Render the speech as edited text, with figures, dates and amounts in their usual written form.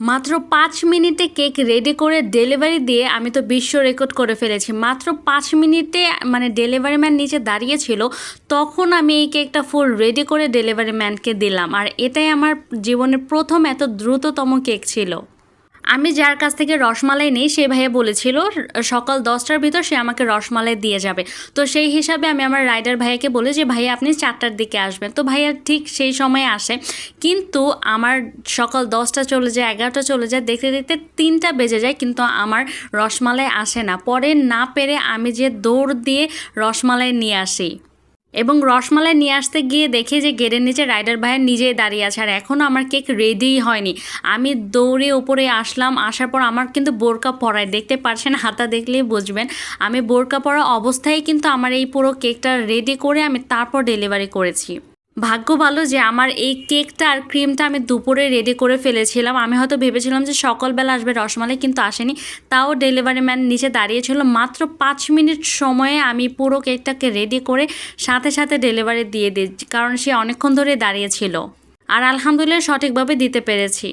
মাত্র ৫ মিনিটে cake ready করে ডেলিভারি দিয়ে আমি তো বিশ্ব রেকর্ড করে ফেলেছি। মাত্র ৫ মিনিটে মানে ডেলিভারি ম্যান নিচে দাঁড়িয়েছিল, তখন আমি এই কেকটা ফুল রেডি করে ডেলিভারি ম্যানকে দিলাম। আর এটাই আমার জীবনের প্রথম এত দ্রুততম কেক ছিল। আমি যার কাছ থেকে রসমালাই নেই সেই ভাইয়া বলেছিল সকাল ১০টার ভিতর সে আমাকে রসমালাই দিয়ে যাবে। তো সেই হিসাবে আমি আমার রাইডার ভাইয়াকে বলি যে ভাইয়া আপনি ৪টার দিকে আসবেন। তো ভাইয়া ঠিক সেই সময়ে আসে, কিন্তু আমার সকাল ১০টা চলে যায়, ১১টা চলে যায়, দেখতে দেখতে ৩টা বেজে যায়, কিন্তু আমার রসমালাই আসে না। পরে না পেরে আমি যে দৌড় দিয়ে রসমালাই নিয়ে আসি এবং রসমালাই নিয়ে আসতে গিয়ে দেখি যে গেটের নিচে রাইডার ভাইয়া নিজেই দাঁড়িয়ে আছে, আর এখনও আমার কেক রেডিই হয়নি। আমি দৌড়ে উপরে আসলাম, আসার পর আমার কিন্তু বোরকা পরায়, দেখতে পারছেন, হাতা দেখলেই বুঝবেন। আমি বোরকা পরা অবস্থায় কিন্তু আমার এই পুরো কেকটা রেডি করে আমি তারপর ডেলিভারি করেছি। ভাগ্য ভালো যে আমার এই কেকটা আর ক্রিমটা আমি দুপুরে রেডি করে ফেলেছিলাম। আমি হয়তো ভেবেছিলাম যে সকালবেলা আসবে রসমালাই, কিন্তু আসেনি। তাও ডেলিভারি ম্যান নিচে দাঁড়িয়েছিল, মাত্র ৫ মিনিট সময়ে আমি পুরো কেকটাকে রেডি করে সাথে সাথে ডেলিভারি দিয়ে দিই, কারণ সে অনেকক্ষণ ধরে দাঁড়িয়েছিল। আর আলহামদুলিল্লাহ সঠিকভাবে দিতে পেরেছি।